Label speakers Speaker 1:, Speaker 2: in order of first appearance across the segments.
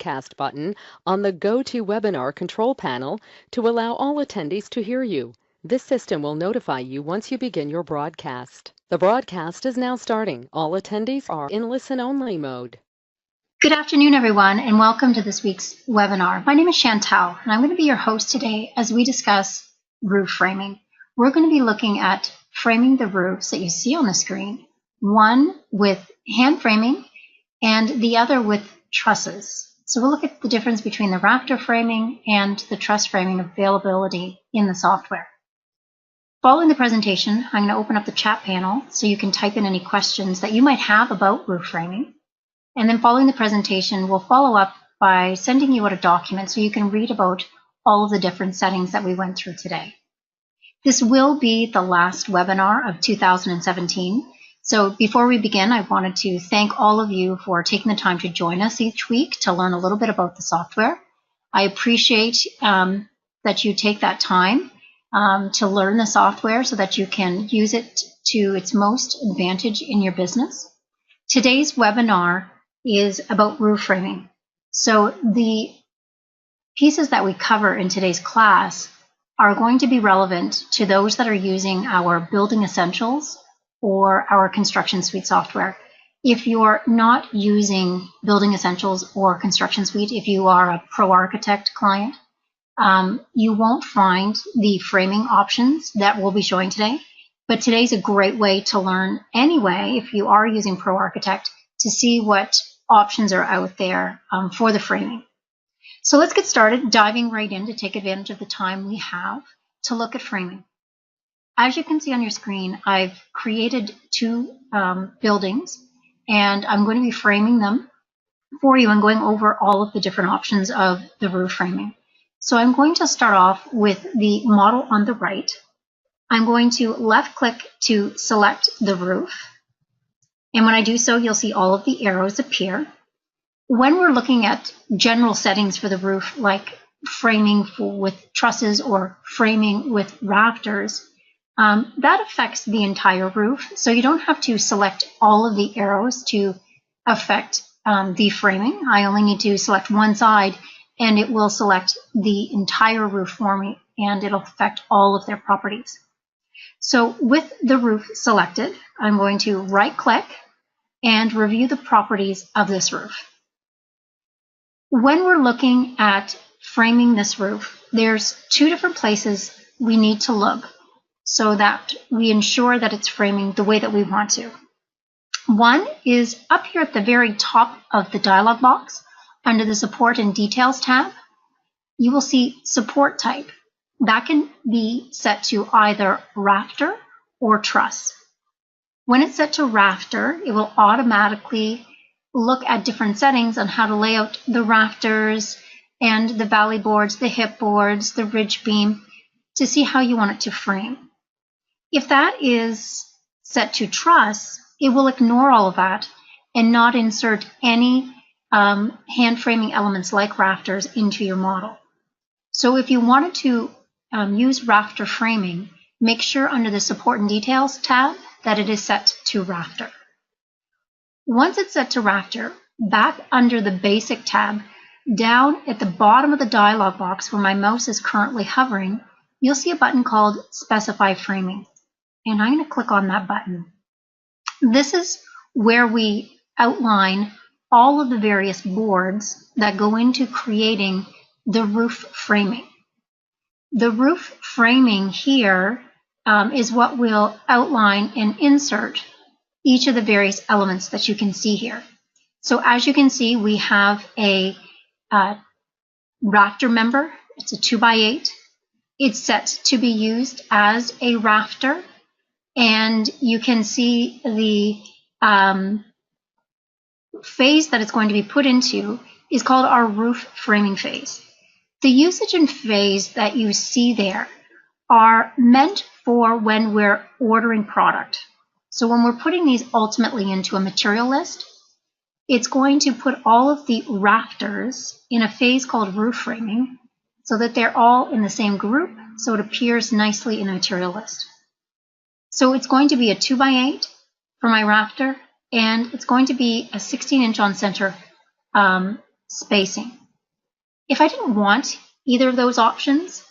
Speaker 1: broadcast button on the GoToWebinar control panel to allow all attendees to hear you. This system will notify you once you begin your broadcast. The broadcast is now starting. All attendees are in listen-only mode.
Speaker 2: Good afternoon, everyone, and welcome to this week's webinar. My name is Chantal, and I'm going to be your host today as we discuss roof framing. We're going to be looking at framing the roofs that you see on the screen, one with hand framing and the other with trusses. So we'll look at the difference between the rafter framing and the truss framing availability in the software. Following the presentation, I'm going to open up the chat panel so you can type in any questions that you might have about roof framing. And then following the presentation, we'll follow up by sending you out a document so you can read about all of the different settings that we went through today. This will be the last webinar of 2017. So before we begin, I wanted to thank all of you for taking the time to join us each week to learn a little bit about the software. I appreciate that you take that time to learn the software so that you can use it to its most advantage in your business. Today's webinar is about roof framing. So the pieces that we cover in today's class are going to be relevant to those that are using our Building Essentials or our Construction Suite software. If you're not using Building Essentials or Construction Suite, if you are a Pro Architect client, you won't find the framing options that we'll be showing today. But today's a great way to learn anyway, if you are using Pro Architect, to see what options are out there for the framing. So let's get started diving right in to take advantage of the time we have to look at framing. As you can see on your screen, I've created two buildings, and I'm going to be framing them for you and going over all of the different options of the roof framing. So I'm going to start off with the model on the right. I'm going to left click to select the roof. And when I do so, you'll see all of the arrows appear. When we're looking at general settings for the roof, like framing with trusses or framing with rafters, that affects the entire roof. So you don't have to select all of the arrows to affect the framing. I only need to select one side, and it will select the entire roof for me, and it'll affect all of their properties. So with the roof selected, I'm going to right click and review the properties of this roof. When we're looking at framing this roof, there's two different places we need to look so that we ensure that it's framing the way that we want to. One is up here at the very top of the dialog box under the Support and Details tab. You will see Support Type. That can be set to either rafter or truss. When it's set to rafter, it will automatically look at different settings on how to lay out the rafters and the valley boards, the hip boards, the ridge beam to see how you want it to frame. If that is set to truss, it will ignore all of that and not insert any hand framing elements like rafters into your model. So if you wanted to use rafter framing, make sure under the Support and Details tab that it is set to rafter. Once it's set to rafter, back under the Basic tab, down at the bottom of the dialog box where my mouse is currently hovering, you'll see a button called Specify Framing. And I'm going to click on that button. This is where we outline all of the various boards that go into creating the roof framing. The roof framing here is what will outline and insert each of the various elements that you can see here. So as you can see, we have a rafter member. It's a 2x8. It's set to be used as a rafter, and you can see the phase that it's going to be put into is called our roof framing phase. The usage and phase that you see there are meant for when we're ordering product. So when we're putting these ultimately into a material list, it's going to put all of the rafters in a phase called roof framing so that they're all in the same group, so it appears nicely in a material list. So it's going to be a 2x8 for my rafter, and it's going to be a 16-inch on center spacing. If I didn't want either of those options,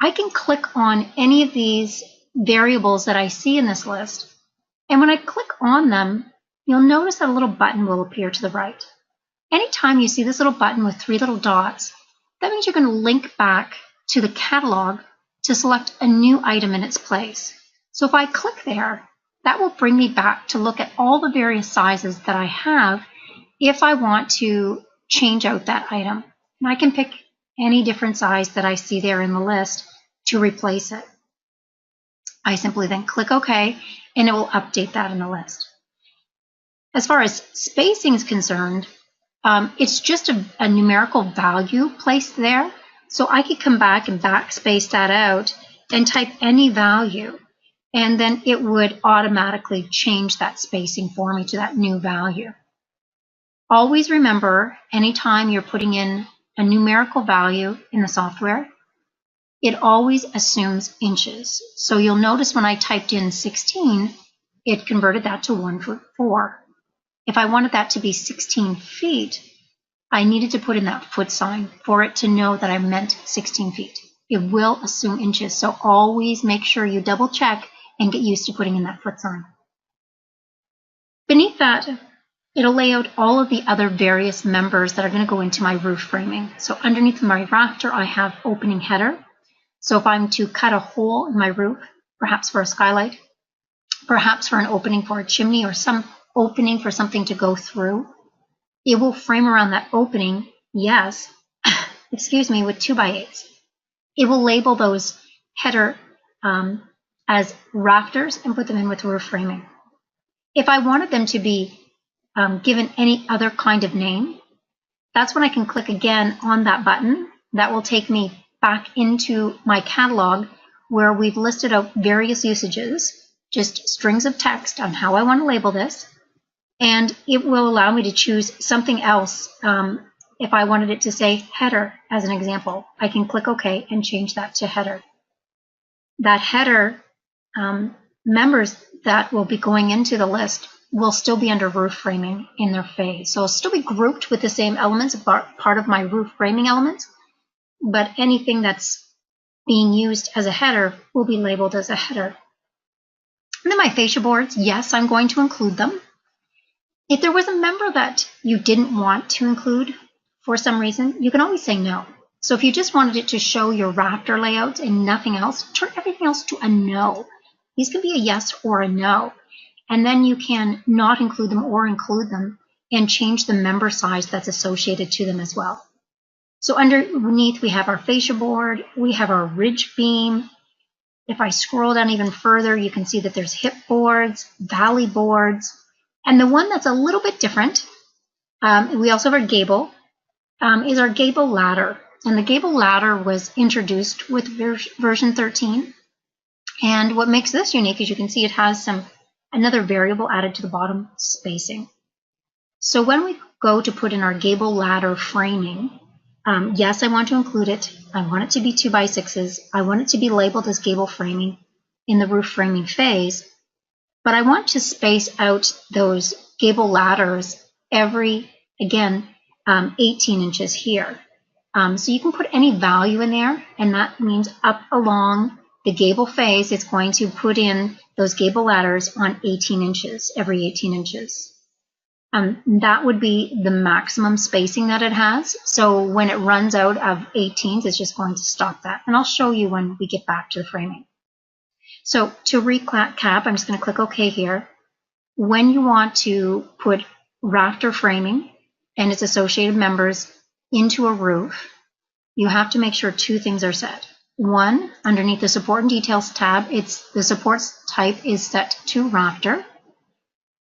Speaker 2: I can click on any of these variables that I see in this list. And when I click on them, you'll notice that a little button will appear to the right. Anytime you see this little button with 3 little dots, that means you're going to link back to the catalog to select a new item in its place. So if I click there, that will bring me back to look at all the various sizes that I have if I want to change out that item. And I can pick any different size that I see there in the list to replace it. I simply then click OK, and it will update that in the list. As far as spacing is concerned, it's just a numerical value placed there. So I could come back and backspace that out and type any value, and then it would automatically change that spacing for me to that new value. Always remember, anytime you're putting in a numerical value in the software, it always assumes inches. So you'll notice when I typed in 16, it converted that to 1'4". If I wanted that to be 16 feet, I needed to put in that foot sign for it to know that I meant 16 feet. It will assume inches, so always make sure you double check and get used to putting in that foot sign. Beneath that, it'll lay out all of the other various members that are going to go into my roof framing. So underneath my rafter, I have opening header. So if I'm to cut a hole in my roof, perhaps for a skylight, perhaps for an opening for a chimney or some opening for something to go through, it will frame around that opening, yes, excuse me, with 2x8s. It will label those header as rafters and put them in with roof framing. If I wanted them to be given any other kind of name, that's when I can click again on that button. That will take me back into my catalog where we've listed out various usages, just strings of text on how I want to label this. And it will allow me to choose something else. If I wanted it to say header, as an example, I can click OK and change that to header. That header members that will be going into the list will still be under roof framing in their phase. So it'll still be grouped with the same elements, part of my roof framing elements, but anything that's being used as a header will be labeled as a header. And then my fascia boards, yes, I'm going to include them. If there was a member that you didn't want to include for some reason, you can always say no. So if you just wanted it to show your rafter layouts and nothing else, turn everything else to a no. These can be a yes or a no. And then you can not include them or include them and change the member size that's associated to them as well. So underneath we have our fascia board, we have our ridge beam. If I scroll down even further, you can see that there's hip boards, valley boards, and the one that's a little bit different, we also have our gable, is our gable ladder. And the gable ladder was introduced with version 13. And what makes this unique is you can see it has another variable added to the bottom, spacing. So when we go to put in our gable ladder framing, yes, I want to include it. I want it to be 2x6s. I want it to be labeled as gable framing in the roof framing phase. But I want to space out those gable ladders every, again, 18 inches here. So you can put any value in there, and that means up along the gable face, it's going to put in those gable ladders on 18 inches, every 18 inches. That would be the maximum spacing that it has. So when it runs out of 18s, it's just going to stop that. And I'll show you when we get back to the framing. So to recap, I'm just going to click OK here. When you want to put rafter framing and its associated members into a roof, you have to make sure two things are set. One, underneath the Support and Details tab, the supports type is set to rafter.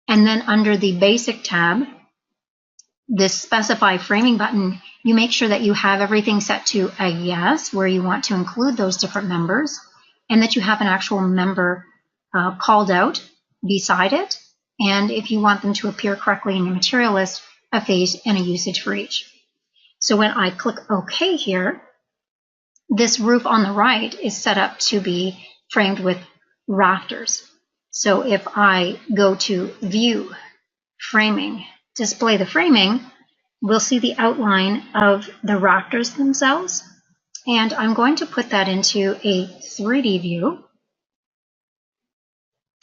Speaker 2: And then under the Basic tab, this Specify Framing button, you make sure that you have everything set to a yes, where you want to include those different members, and that you have an actual member called out beside it. And if you want them to appear correctly in your material list, a phase and a usage for each. So when I click OK here, this roof on the right is set up to be framed with rafters. So if I go to View, Framing, Display the Framing, we'll see the outline of the rafters themselves. And I'm going to put that into a 3D view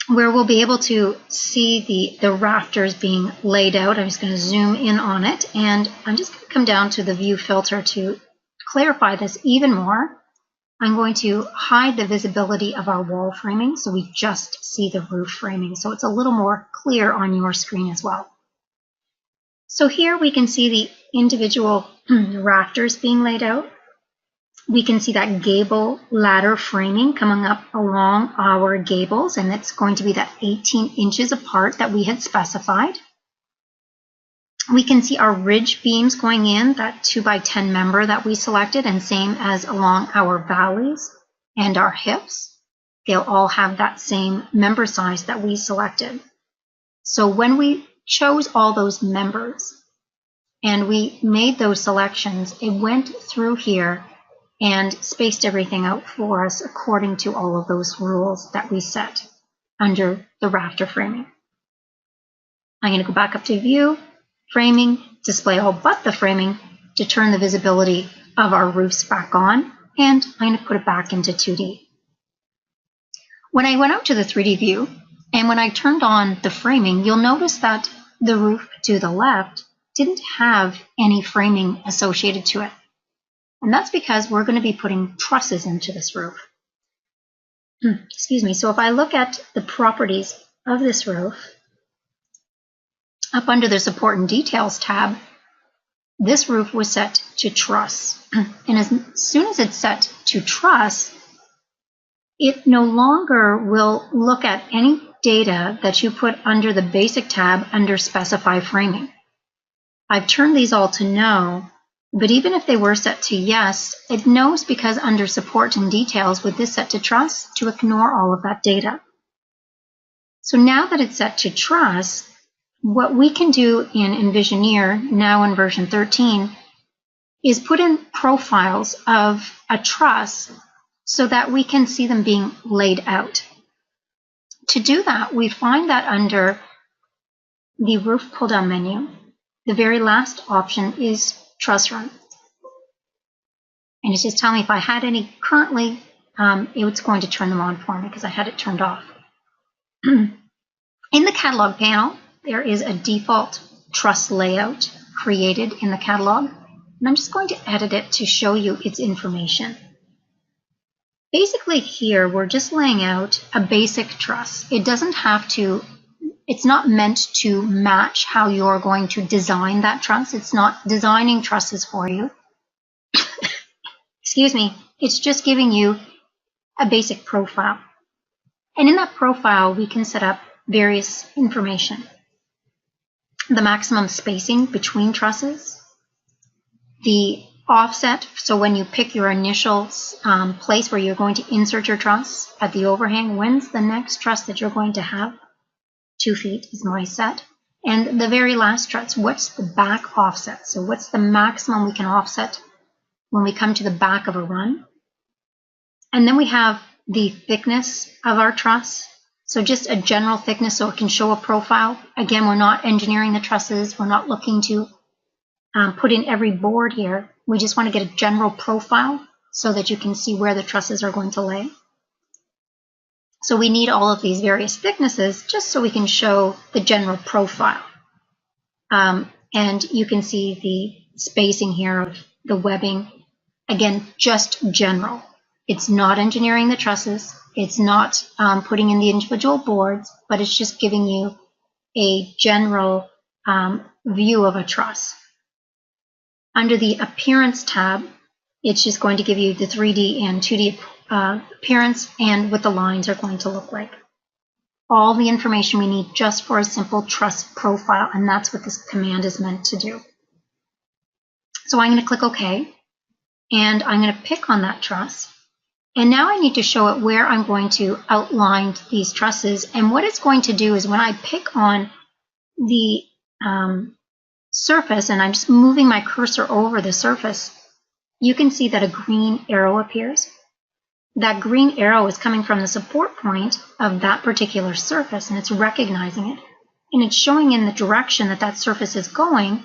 Speaker 2: where we'll be able to see the rafters being laid out. I'm just going to zoom in on it, and I'm just going to come down to the view filter to clarify this even more. I'm going to hide the visibility of our wall framing so we just see the roof framing, so it's a little more clear on your screen as well. So here we can see the individual rafters being laid out. We can see that gable ladder framing coming up along our gables, and it's going to be that 18 inches apart that we had specified. We can see our ridge beams going in, that 2x10 member that we selected, and same as along our valleys and our hips. They'll all have that same member size that we selected. So when we chose all those members and we made those selections, it went through here and spaced everything out for us according to all of those rules that we set under the rafter framing. I'm going to go back up to View, Framing, Display All but the Framing to turn the visibility of our roofs back on, and I'm going to put it back into 2D. When I went out to the 3D view, and when I turned on the framing, you'll notice that the roof to the left didn't have any framing associated to it. And that's because we're going to be putting trusses into this roof. Excuse me. So if I look at the properties of this roof, up under the Support and Details tab, this roof was set to truss. And as soon as it's set to truss, it no longer will look at any data that you put under the Basic tab under Specify Framing. I've turned these all to No, but even if they were set to yes, it knows, because under Support and Details with this set to truss, to ignore all of that data. So now that it's set to truss, what we can do in Envisioneer, now in version 13, is put in profiles of a truss so that we can see them being laid out. To do that, we find that under the Roof pull-down menu, the very last option is Truss Run. And it's just telling me if I had any currently, it's going to turn them on for me because I had it turned off. In the catalog panel, there is a default truss layout created in the catalog. And I'm just going to edit it to show you its information. Basically here, we're just laying out a basic truss. It doesn't have to, it's not meant to match how you're going to design that truss. It's not designing trusses for you. Excuse me. It's just giving you a basic profile. And in that profile, we can set up various information. The maximum spacing between trusses, the offset, so when you pick your initial place where you're going to insert your truss at the overhang, when's the next truss that you're going to have? 2 feet is my set. And the very last truss, what's the back offset? So what's the maximum we can offset when we come to the back of a run? And then we have the thickness of our truss. So just a general thickness so it can show a profile. Again, we're not engineering the trusses. We're not looking to put in every board here. We just want to get a general profile so that you can see where the trusses are going to lay. So we need all of these various thicknesses just so we can show the general profile. And you can see the spacing here of the webbing. Again, just general. It's not engineering the trusses. It's not putting in the individual boards, but it's just giving you a general view of a truss. Under the Appearance tab, it's just going to give you the 3D and 2D appearance and what the lines are going to look like. All the information we need just for a simple truss profile, and that's what this command is meant to do. So I'm going to click OK, and I'm going to pick on that truss. And now I need to show it where I'm going to outline these trusses. And what it's going to do is when I pick on the surface, and I'm just moving my cursor over the surface, you can see that a green arrow appears. That green arrow is coming from the support point of that particular surface, and it's recognizing it. And it's showing in the direction that that surface is going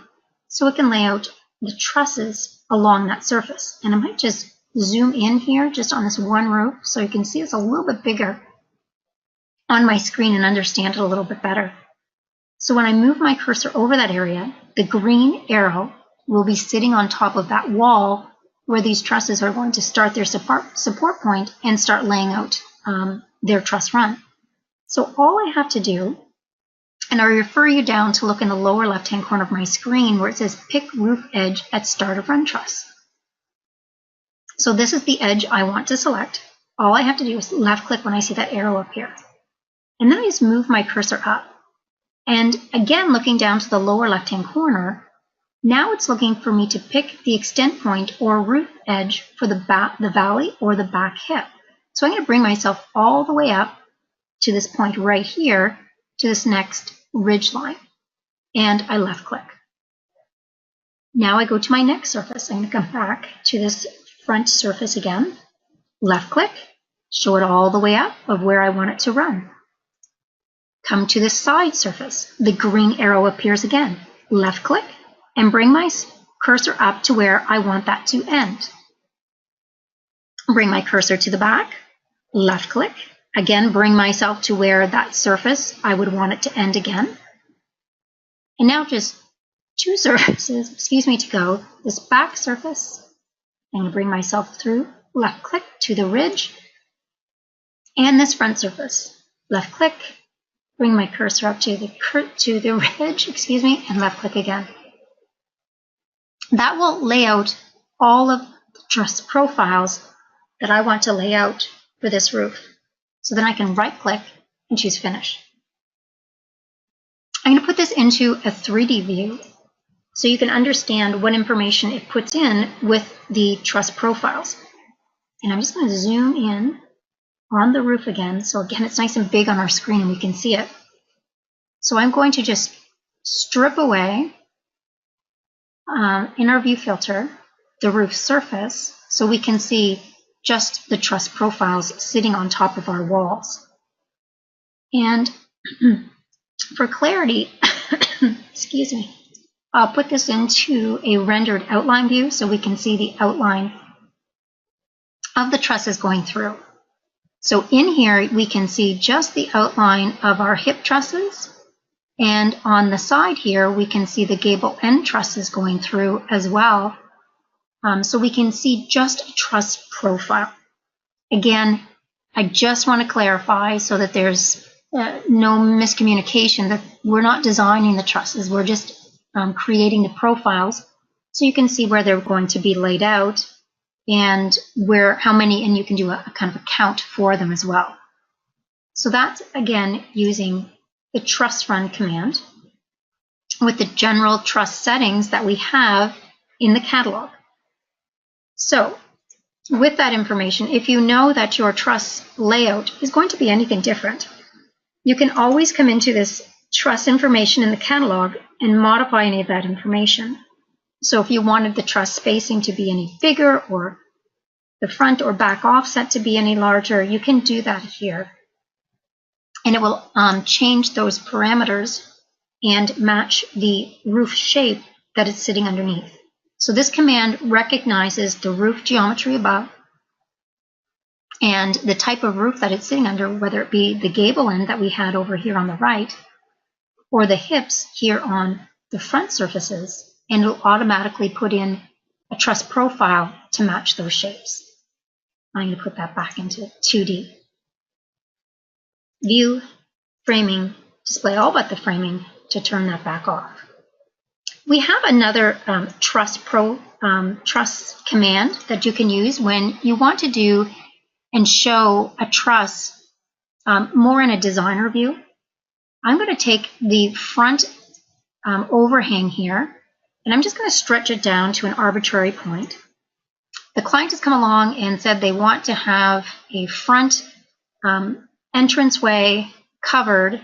Speaker 2: so it can lay out the trusses along that surface. And I might just zoom in here just on this one roof so you can see it's a little bit bigger on my screen and understand it a little bit better. So when I move my cursor over that area, the green arrow will be sitting on top of that wall where these trusses are going to start their support point and start laying out their truss run. So all I have to do, and I refer you down to look in the lower left-hand corner of my screen where it says Pick Roof Edge at Start of Run Truss. So this is the edge I want to select. All I have to do is left-click when I see that arrow appear. And then I just move my cursor up. And again, looking down to the lower left-hand corner, now it's looking for me to pick the extent point or roof edge for the valley or the back hip. So I'm going to bring myself all the way up to this point right here, to this next ridge line, and I left click. Now I go to my next surface. I'm going to come back to this front surface again, left click, show it all the way up of where I want it to run. Come to this side surface. The green arrow appears again, left click, and bring my cursor up to where I want that to end. Bring my cursor to the back, left click, again bring myself to where that surface I would want it to end again. And now just two surfaces, to go. This back surface, I'm going to bring myself through, left click to the ridge, and this front surface, left click, bring my cursor up to the ridge, and left click again. That will lay out all of the truss profiles that I want to lay out for this roof. So then I can right click and choose Finish. I'm going to put this into a 3D view so you can understand what information it puts in with the truss profiles. And I'm just going to zoom in on the roof again. So again, it's nice and big on our screen and we can see it. So I'm going to just strip away in our view filter the roof surface so we can see just the truss profiles sitting on top of our walls. And for clarity, I'll put this into a rendered outline view so we can see the outline of the trusses going through. So in here, we can see just the outline of our hip trusses. And on the side here, we can see the gable end trusses going through as well. So we can see just a truss profile. Again, I just want to clarify so that there's no miscommunication that we're not designing the trusses. We're just creating the profiles so you can see where they're going to be laid out and how many, and you can do a kind of a count for them as well. So that's, again, using the Truss Run command with the general truss settings that we have in the catalog. So with that information, if you know that your truss layout is going to be anything different, you can always come into this truss information in the catalog and modify any of that information. So if you wanted the truss spacing to be any bigger or the front or back offset to be any larger, you can do that here. And it will change those parameters and match the roof shape that it's sitting underneath. So this command recognizes the roof geometry above and the type of roof that it's sitting under, whether it be the gable end that we had over here on the right or the hips here on the front surfaces, and it'll automatically put in a truss profile to match those shapes. I'm going to put that back into 2D. View, framing, display all but the framing to turn that back off. We have another truss command that you can use when you want to do and show a truss more in a designer view. I'm going to take the front overhang here, and I'm just going to stretch it down to an arbitrary point. The client has come along and said they want to have a front entranceway covered,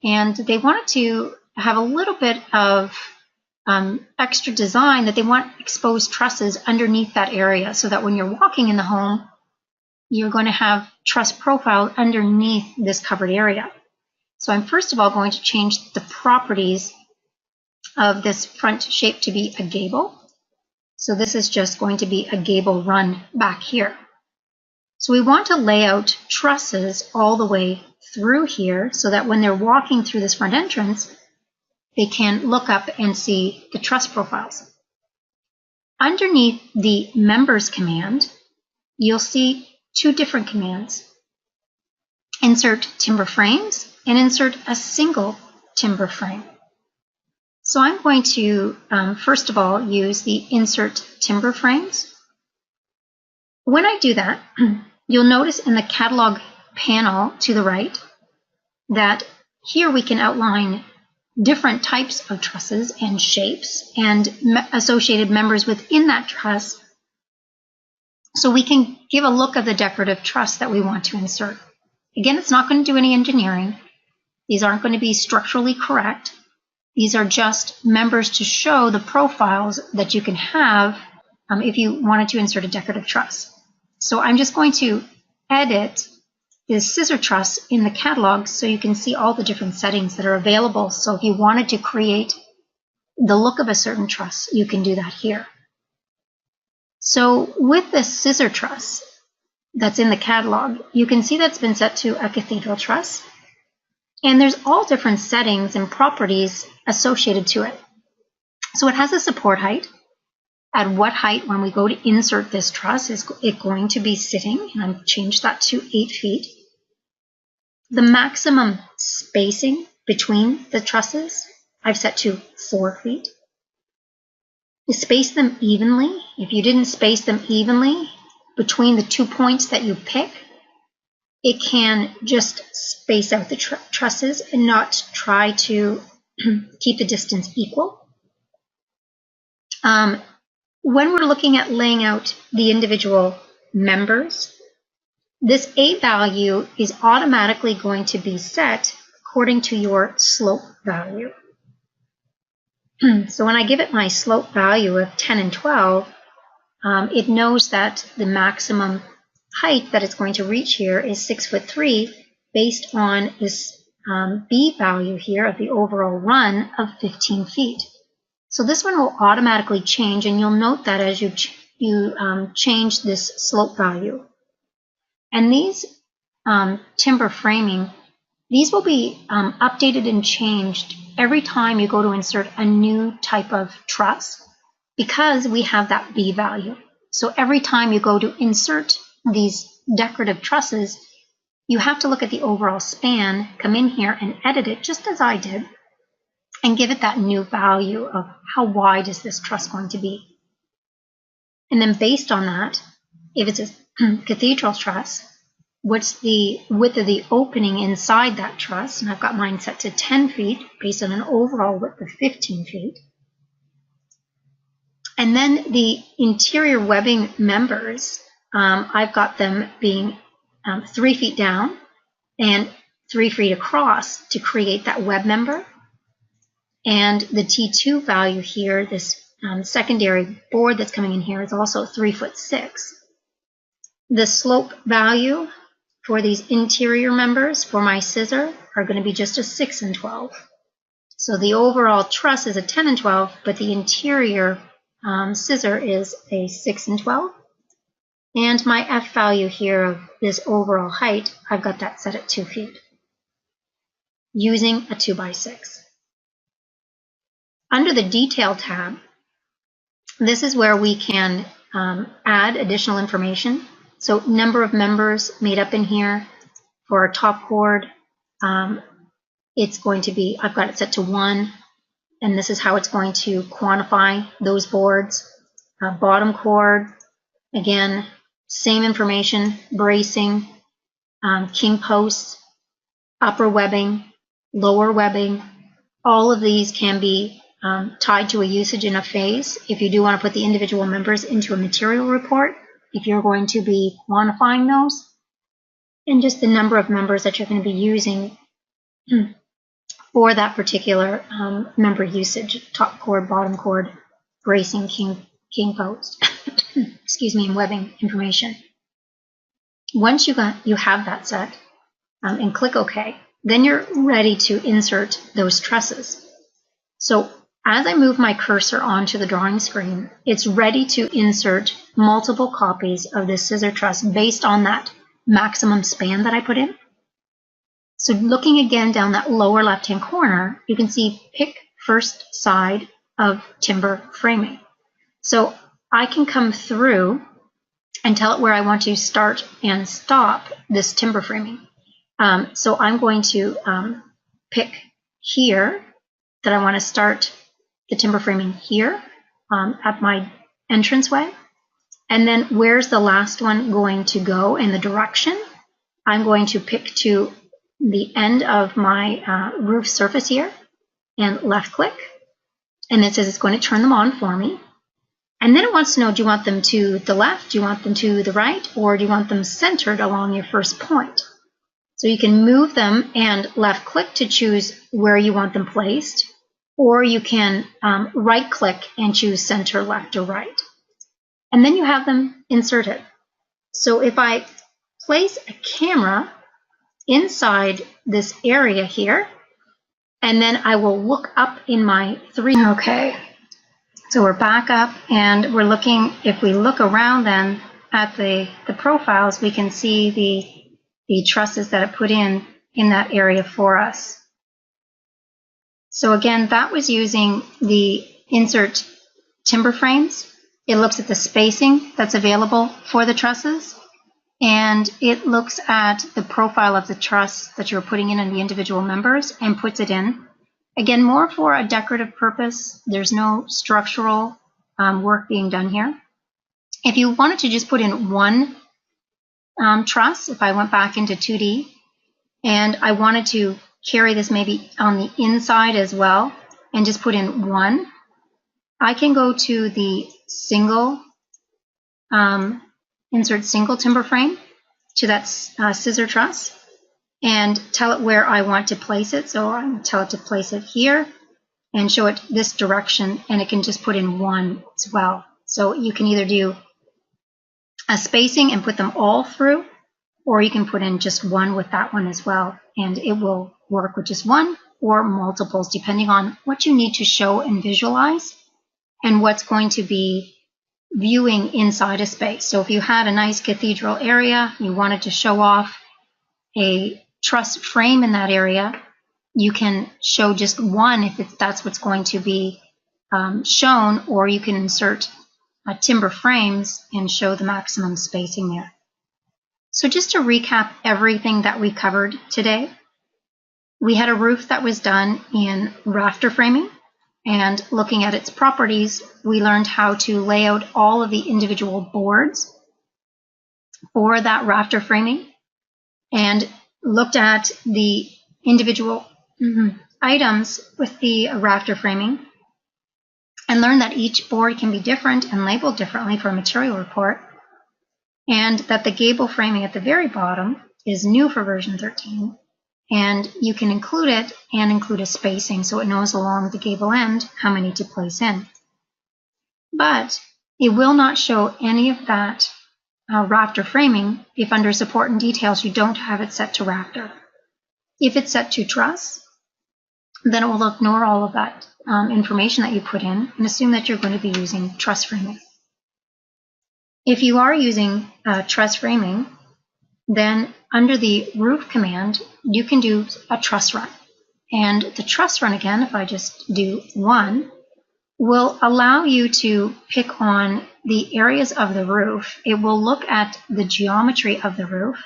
Speaker 2: and they wanted to have a little bit of extra design, that they want exposed trusses underneath that area so that when you're walking in the home, you're going to have truss profile underneath this covered area. So I'm first of all going to change the properties of this front shape to be a gable. So this is just going to be a gable run back here. So we want to lay out trusses all the way through here so that when they're walking through this front entrance, they can look up and see the truss profiles. Underneath the members command, you'll see two different commands. Insert timber frames and insert a single timber frame. So I'm going to, first of all, use the insert timber frames. When I do that, you'll notice in the catalog panel to the right that here we can outline different types of trusses and shapes and associated members within that truss, so we can give a look of the decorative truss that we want to insert. Again, it's not going to do any engineering. These aren't going to be structurally correct. These are just members to show the profiles that you can have if you wanted to insert a decorative truss. So I'm just going to edit this scissor truss in the catalog so you can see all the different settings that are available. So if you wanted to create the look of a certain truss, you can do that here. So with this scissor truss that's in the catalog, you can see that's been set to a cathedral truss. And there's all different settings and properties associated to it. So it has a support height. At what height, when we go to insert this truss, is it going to be sitting? And I've changed that to 8 feet. The maximum spacing between the trusses, I've set to 4 feet. You space them evenly. If you didn't space them evenly between the 2 points that you pick, it can just space out the trusses and not try to keep the distance equal. When we're looking at laying out the individual members, this A value is automatically going to be set according to your slope value. So when I give it my slope value of 10 and 12, it knows that the maximum height that it's going to reach here is 6'3" based on this B value here of the overall run of 15 feet. So this one will automatically change, and you'll note that as you change this slope value. And these timber framing, these will be updated and changed every time you go to insert a new type of truss, because we have that B value. So every time you go to insert these decorative trusses, you have to look at the overall span, come in here and edit it just as I did, and give it that new value of how wide is this truss going to be. And then based on that, if it's a cathedral truss, what's the width of the opening inside that truss? And I've got mine set to 10 feet based on an overall width of 15 feet. And then the interior webbing members, I've got them being 3 feet down and 3 feet across to create that web member. And the T2 value here, this secondary board that's coming in here, is also 3'6". The slope value for these interior members for my scissor are going to be just a 6 and 12. So the overall truss is a 10 and 12, but the interior scissor is a 6 and 12. And my F value here of this overall height, I've got that set at 2 feet using a 2x6. Under the Detail tab, this is where we can add additional information. So number of members made up in here. For our top chord, it's going to be, I've got it set to 1, and this is how it's going to quantify those boards. Bottom chord, again, same information, bracing, king posts, upper webbing, lower webbing. All of these can be tied to a usage in a phase if you do want to put the individual members into a material report, if you're going to be quantifying those, and just the number of members that you're going to be using for that particular member usage, top chord, bottom chord, bracing, king post, excuse me, and webbing information. Once you have that set and click OK, then you're ready to insert those trusses. So As I move my cursor onto the drawing screen, it's ready to insert multiple copies of this scissor truss based on that maximum span that I put in. So looking again down that lower left-hand corner, you can see pick first side of timber framing. So I can come through and tell it where I want to start and stop this timber framing. So I'm going to pick here that I want to start the timber framing here at my entranceway. And then where's the last one going to go in the direction? I'm going to pick to the end of my roof surface here and left click. And it says it's going to turn them on for me. And then it wants to know, do you want them to the left, do you want them to the right, or do you want them centered along your first point? So you can move them and left click to choose where you want them placed, or you can right click and choose center left or right. And then you have them inserted. So if I place a camera inside this area here, and then I will look up in my Okay, so we're back up and we're looking, if we look around then at the profiles, we can see the trusses that it put in that area for us. So again, that was using the insert timber frames. It looks at the spacing that's available for the trusses, and it looks at the profile of the truss that you're putting in and the individual members and puts it in. Again, more for a decorative purpose. There's no structural work being done here. If you wanted to just put in one truss, if I went back into 2D and I wanted to carry this maybe on the inside as well and just put in one, I can go to the single, insert single timber frame to that scissor truss and tell it where I want to place it. So I'm going to tell it to place it here and show it this direction, and it can just put in one as well. So you can either do a spacing and put them all through, or you can put in just one with that one as well, and it will work with just one or multiples depending on what you need to show and visualize and what's going to be viewing inside a space. So if you had a nice cathedral area, you wanted to show off a truss frame in that area, you can show just one if that's what's going to be shown, or you can insert timber frames and show the maximum spacing there. So just to recap everything that we covered today, we had a roof that was done in rafter framing, and looking at its properties, we learned how to lay out all of the individual boards for that rafter framing and looked at the individual items with the rafter framing and learned that each board can be different and labeled differently for a material report, and that the gable framing at the very bottom is new for version 13, and you can include it and include a spacing so it knows along the gable end how many to place in. But it will not show any of that rafter framing if under support and details you don't have it set to rafter. If it's set to truss, then it will ignore all of that information that you put in and assume that you're going to be using truss framing. If you are using truss framing, then under the roof command, you can do a truss run. And the truss run, again, if I just do one, will allow you to pick on the areas of the roof. It will look at the geometry of the roof,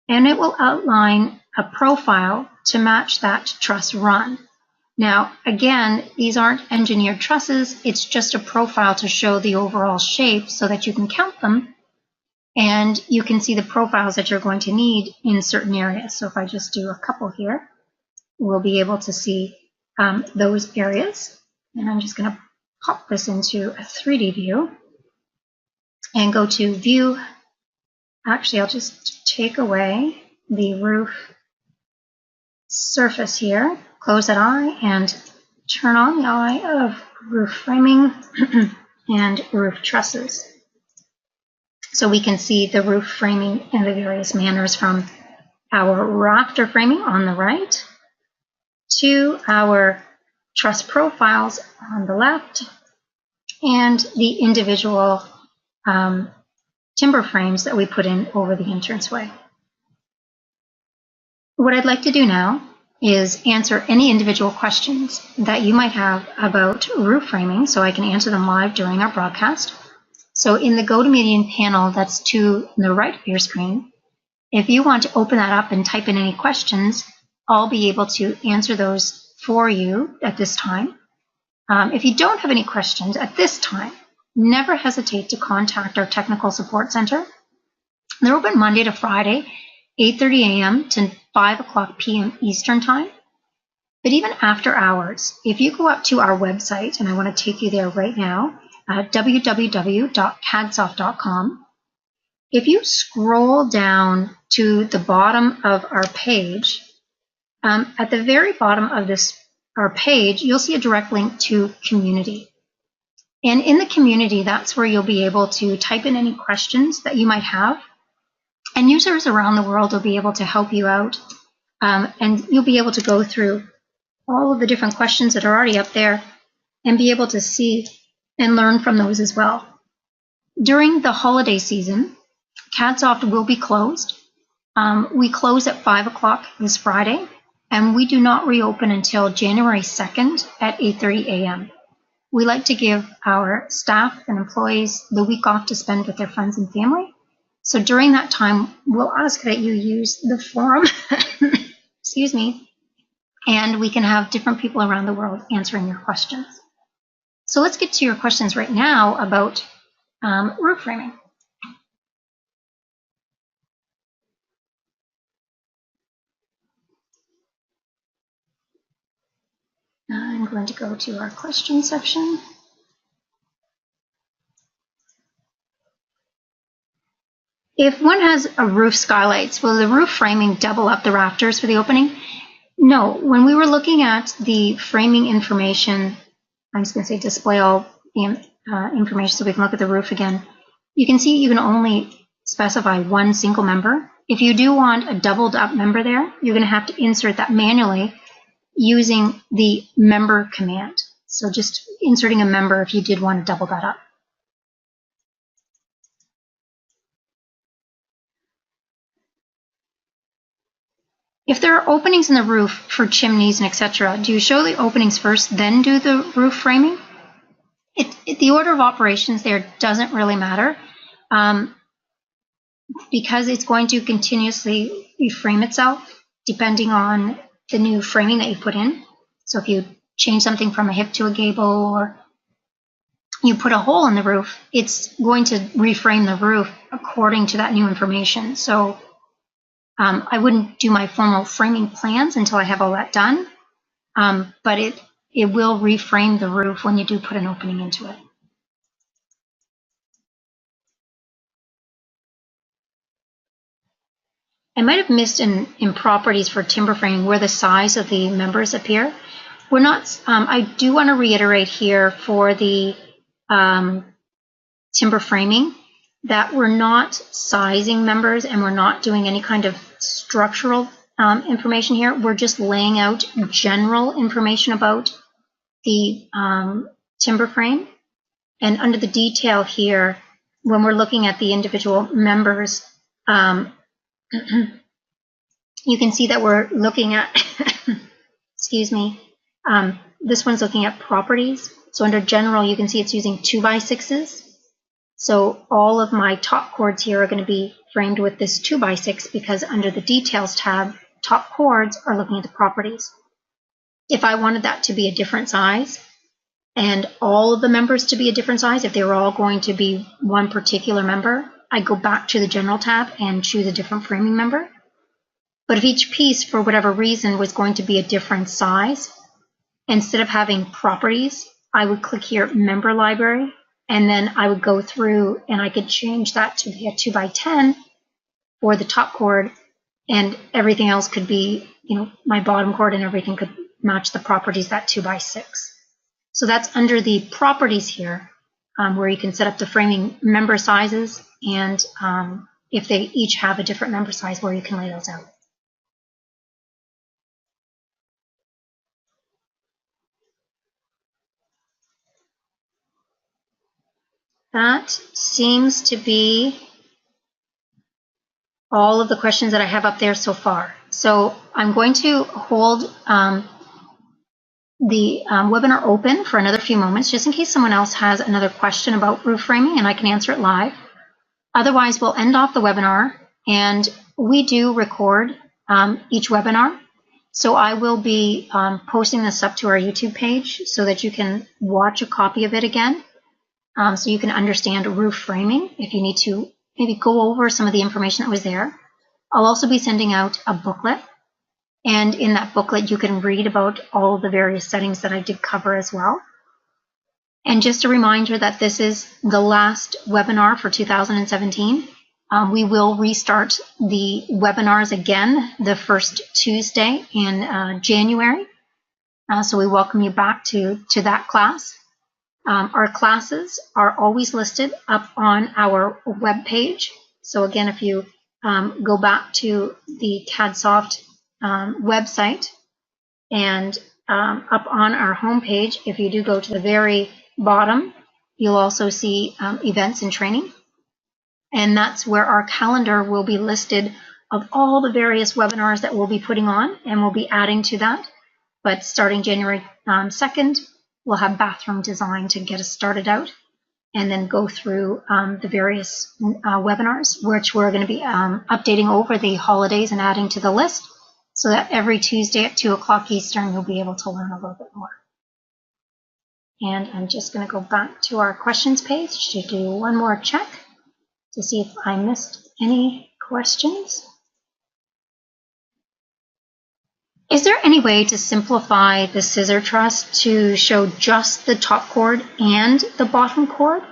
Speaker 2: and it will outline a profile to match that truss run. Now, again, these aren't engineered trusses. It's just a profile to show the overall shape so that you can count them and you can see the profiles that you're going to need in certain areas. So if I just do a couple here, we'll be able to see those areas. And I'm just going to pop this into a 3D view and go to View. Actually, I'll just take away the roof surface here, close that eye, and turn on the eye of roof framing and roof trusses. So we can see the roof framing in the various manners, from our rafter framing on the right to our truss profiles on the left, and the individual timber frames that we put in over the entranceway. What I'd like to do now is answer any individual questions that you might have about roof framing, so I can answer them live during our broadcast. So in the GoToMeeting panel that's to the right of your screen, if you want to open that up and type in any questions, I'll be able to answer those for you at this time. If you don't have any questions at this time, never hesitate to contact our technical support center. They're open Monday to Friday, 8:30 a.m. to 5 p.m. Eastern Time. But even after hours, if you go up to our website, and I want to take you there right now, at www.cadsoft.com, if you scroll down to the bottom of our page, at the very bottom of our page, you'll see a direct link to Community. And in the Community, that's where you'll be able to type in any questions that you might have. And users around the world will be able to help you out. And you'll be able to go through all of the different questions that are already up there and be able to see and learn from those as well. During the holiday season, Cadsoft will be closed. We close at 5 o'clock this Friday, and we do not reopen until January 2nd at 8:30 a.m. We like to give our staff and employees the week off to spend with their friends and family. So during that time, we'll ask that you use the forum, excuse me, and we can have different people around the world answering your questions. So let's get to your questions right now about roof framing. I'm going to go to our question section. If one has a roof skylights, will the roof framing double up the rafters for the opening? No. When we were looking at the framing information, I'm just going to say display all the information so we can look at the roof again. You can see you can only specify one single member. If you do want a doubled up member there, you're going to have to insert that manually using the member command. So just inserting a member if you did want to double that up. If there are openings in the roof for chimneys and etc., do you show the openings first, then do the roof framing? The order of operations there doesn't really matter because it's going to continuously reframe itself depending on the new framing that you put in. So if you change something from a hip to a gable, or you put a hole in the roof, it's going to reframe the roof according to that new information. So I wouldn't do my formal framing plans until I have all that done, but it will reframe the roof when you do put an opening into it. I might have missed in properties for timber framing where the size of the members appear. We're not. I do want to reiterate here for the timber framing that we're not sizing members and we're not doing any kind of structural information here. We're just laying out general information about the timber frame. And under the detail here, when we're looking at the individual members, you can see that we're looking at, excuse me, this one's looking at properties. So under general, you can see it's using 2x6s. So all of my top chords here are going to be framed with this 2x6 because under the details tab, top chords are looking at the properties. If I wanted that to be a different size and all of the members to be a different size, if they were all going to be one particular member, I go back to the general tab and choose a different framing member. But if each piece, for whatever reason, was going to be a different size, instead of having properties, I would click here, member library, and then I would go through and I could change that to be a 2x10 for the top chord, and everything else could be, my bottom chord and everything could match the properties, that 2x6. So that's under the properties here, where you can set up the framing member sizes, and if they each have a different member size, where you can lay those out. that seems to be all of the questions that I have up there so far. So I'm going to hold the webinar open for another few moments, just in case someone else has another question about roof framing and I can answer it live. Otherwise, we'll end off the webinar, and we do record each webinar. So I will be posting this up to our YouTube page so that you can watch a copy of it again, so you can understand roof framing if you need to maybe go over some of the information that was there. I'll also be sending out a booklet, and in that booklet you can read about all of the various settings that I did cover as well. And just a reminder that this is the last webinar for 2017. We will restart the webinars again the first Tuesday in January. So we welcome you back to that class. Our classes are always listed up on our web page. So again, if you go back to the Cadsoft website and up on our homepage, if you do go to the very bottom, you'll also see events and training. And that's where our calendar will be listed of all the various webinars that we'll be putting on, and we'll be adding to that. But starting January 2nd, we'll have bathroom design to get us started out, and then go through the various webinars, which we're going to be updating over the holidays and adding to the list, so that every Tuesday at 2 o'clock Eastern, you'll be able to learn a little bit more. And I'm just going to go back to our questions page to do one more check to see if I missed any questions. Is there any way to simplify the scissor truss to show just the top chord and the bottom chord?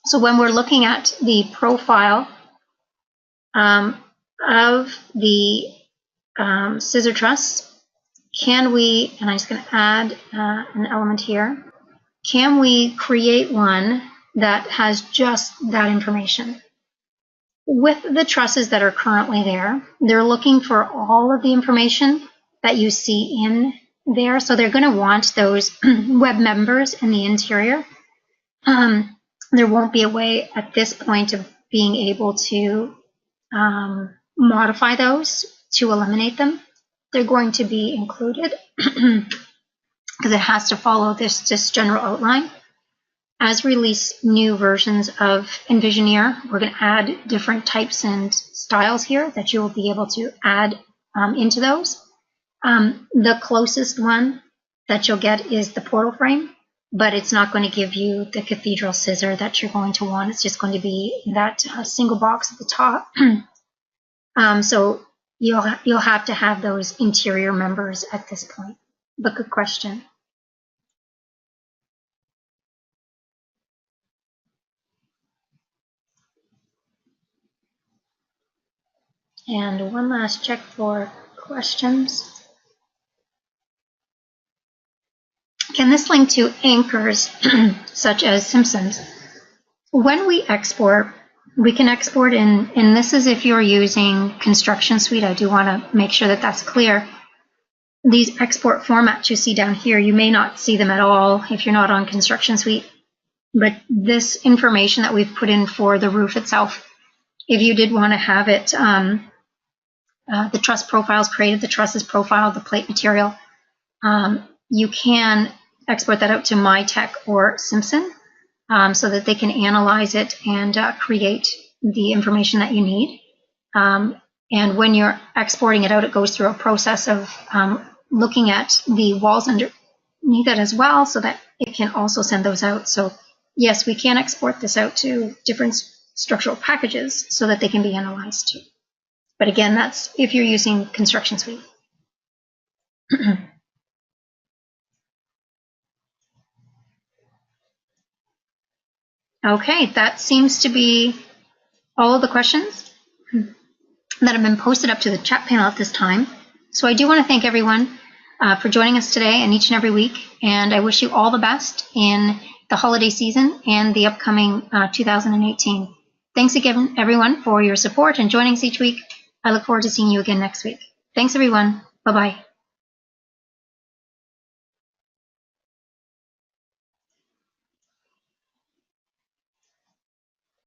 Speaker 2: So when we're looking at the profile of the scissor truss, can we, and I'm just going to add an element here, can we create one that has just that information? With the trusses that are currently there, they're looking for all of the information that you see in there. So they're going to want those web members in the interior. There won't be a way at this point of being able to modify those to eliminate them. They're going to be included because it has to follow this general outline. As we release new versions of Envisioneer, we're going to add different types and styles here that you will be able to add into those. The closest one that you'll get is the portal frame, but it's not going to give you the cathedral scissor that you're going to want. It's just going to be that single box at the top. So you'll have to have those interior members at this point. But good question. And one last check for questions. Can this link to anchors such as Simpsons? When we export, we can export in, and this is if you're using Construction Suite. I do want to make sure that that's clear. These export formats you see down here, you may not see them at all if you're not on Construction Suite. But this information that we've put in for the roof itself, if you did want to have it, the truss profiles created, the trusses profile, the plate material, you can export that out to MyTech or Simpson so that they can analyze it and create the information that you need. And when you're exporting it out, it goes through a process of looking at the walls underneath it as well, so that it can also send those out. So yes, we can export this out to different structural packages so that they can be analyzed too. But again, that's if you're using Construction Suite. Okay, that seems to be all of the questions that have been posted up to the chat panel at this time. So I do want to thank everyone for joining us today and each and every week. And I wish you all the best in the holiday season and the upcoming 2018. Thanks again, everyone, for your support and joining us each week. I look forward to seeing you again next week. Thanks, everyone. Bye-bye.